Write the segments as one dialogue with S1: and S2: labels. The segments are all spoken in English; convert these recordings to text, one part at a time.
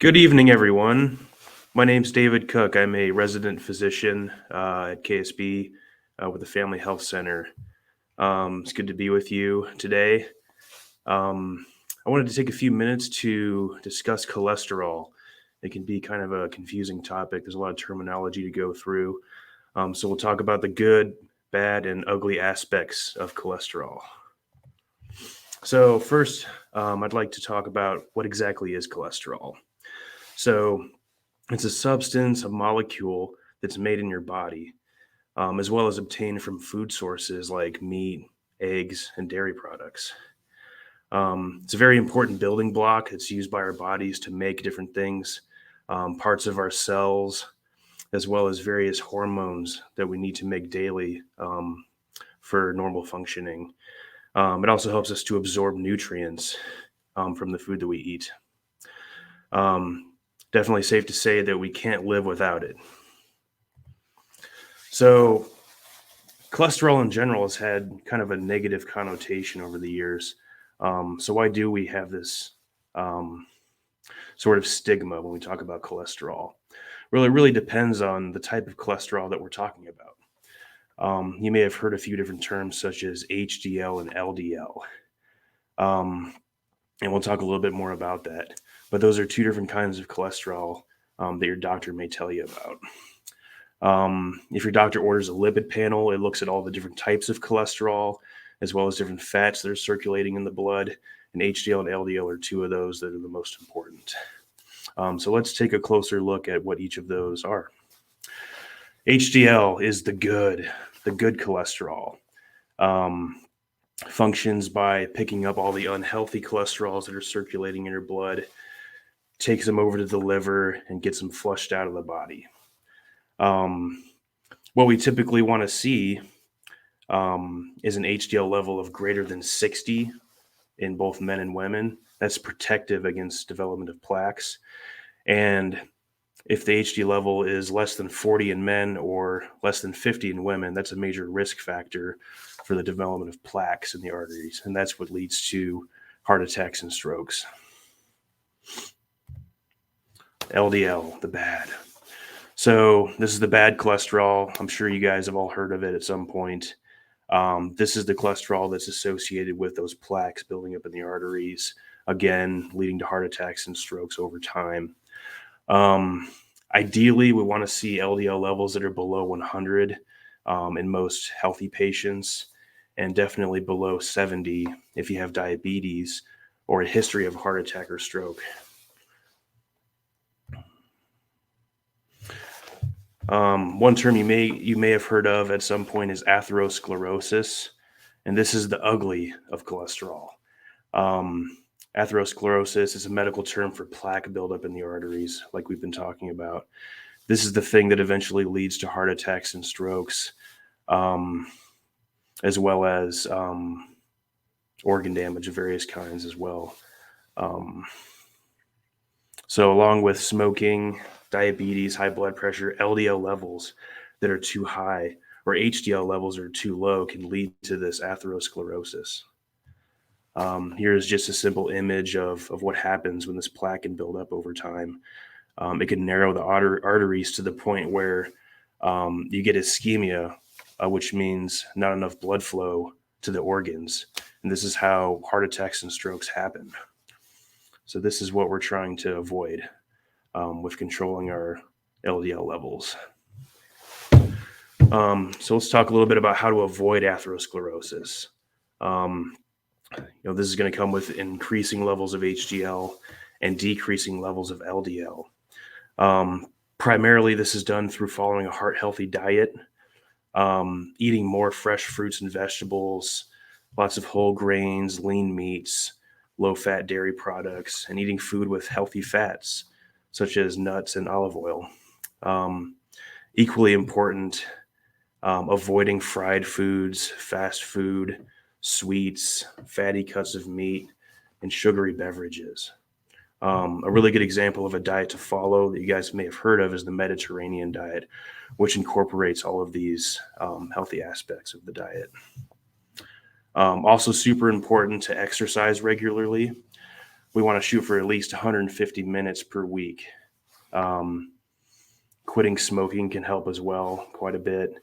S1: Good evening, everyone. My name's David Cook. I'm a resident physician at KSB with the Family Health Center. It's good to be with you today. I wanted to take a few minutes to discuss cholesterol. It can be kind of a confusing topic. There's a lot of terminology to go through. So we'll talk about the good, bad, and ugly aspects of cholesterol. So first, I'd like to talk about what exactly is cholesterol. So it's a substance, a molecule that's made in your body, as well as obtained from food sources like meat, eggs, and dairy products. It's a very important building block. It's used by our bodies to make different things, parts of our cells, as well as various hormones that we need to make daily for normal functioning. It also helps us to absorb nutrients from the food that we eat. Definitely safe to say that we can't live without it. So, cholesterol in general has had kind of a negative connotation over the years. So, why do we have this sort of stigma when we talk about cholesterol? Well, it really depends on the type of cholesterol that we're talking about. You may have heard a few different terms such as HDL and LDL. And we'll talk a little bit more about that. But those are two different kinds of cholesterol that your doctor may tell you about. If your doctor orders a lipid panel, it looks at all the different types of cholesterol, as well as different fats that are circulating in the blood. And HDL and LDL are two of those that are the most important. So let's take a closer look at what each of those are. HDL is the good cholesterol. Functions by picking up all the unhealthy cholesterols that are circulating in your blood, takes them over to the liver, and gets them flushed out of the body. What we typically want to see is an HDL level of greater than 60 in both men and women. That's protective against development of plaques. And if the HDL level is less than 40 in men or less than 50 in women, that's a major risk factor for the development of plaques in the arteries. And that's what leads to heart attacks and strokes. LDL, the bad. So this is the bad cholesterol. I'm sure you guys have all heard of it at some point. This is the cholesterol that's associated with those plaques building up in the arteries, again, leading to heart attacks and strokes over time. Ideally, we want to see LDL levels that are below 100 in most healthy patients, and definitely below 70 if you have diabetes or a history of heart attack or stroke. One term you may have heard of at some point is atherosclerosis, and this is the ugly of cholesterol. Atherosclerosis is a medical term for plaque buildup in the arteries, like we've been talking about. This is the thing that eventually leads to heart attacks and strokes, as well as organ damage of various kinds as well. So along with smoking, diabetes, high blood pressure, LDL levels that are too high or HDL levels are too low can lead to this atherosclerosis. Here's just a simple image of what happens when this plaque can build up over time. It can narrow the arteries to the point where you get ischemia, which means not enough blood flow to the organs. And this is how heart attacks and strokes happen. So this is what we're trying to avoid with controlling our LDL levels. So let's talk a little bit about how to avoid atherosclerosis. This is going to come with increasing levels of HDL and decreasing levels of LDL. Primarily, this is done through following a heart-healthy diet, eating more fresh fruits and vegetables, lots of whole grains, lean meats, low-fat dairy products, and eating food with healthy fats, such as nuts and olive oil. Equally important, avoiding fried foods, fast food, sweets, fatty cuts of meat, and sugary beverages. A really good example of a diet to follow that you guys may have heard of is the Mediterranean diet, which incorporates all of these healthy aspects of the diet. Also super important to exercise regularly. we want to shoot for at least 150 minutes per week. Quitting smoking can help as well quite a bit.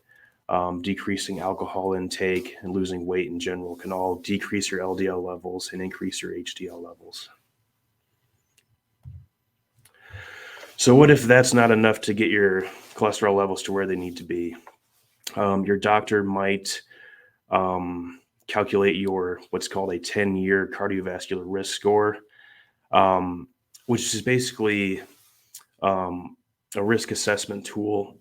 S1: Decreasing alcohol intake and losing weight in general can all decrease your LDL levels and increase your HDL levels. So what if that's not enough to get your cholesterol levels to where they need to be? Your doctor might calculate your what's called a 10-year cardiovascular risk score, which is basically a risk assessment tool,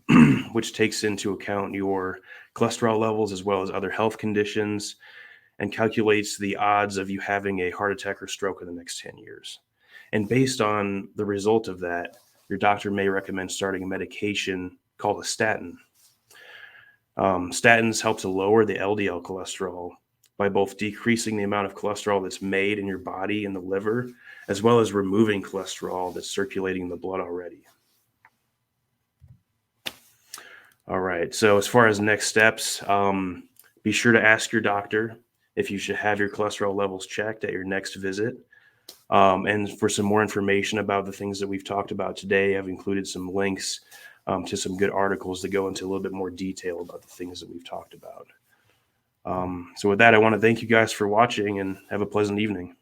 S1: which takes into account your cholesterol levels as well as other health conditions and calculates the odds of you having a heart attack or stroke in the next 10 years. And based on the result of that, your doctor may recommend starting a medication called a statin. Statins help to lower the LDL cholesterol by both decreasing the amount of cholesterol that's made in your body in the liver, as well as removing cholesterol that's circulating in the blood already. All right, so as far as next steps, be sure to ask your doctor if you should have your cholesterol levels checked at your next visit. And for some more information about the things that we've talked about today, I've included some links to some good articles that go into a little bit more detail about the things that we've talked about. So with that, I want to thank you guys for watching and have a pleasant evening.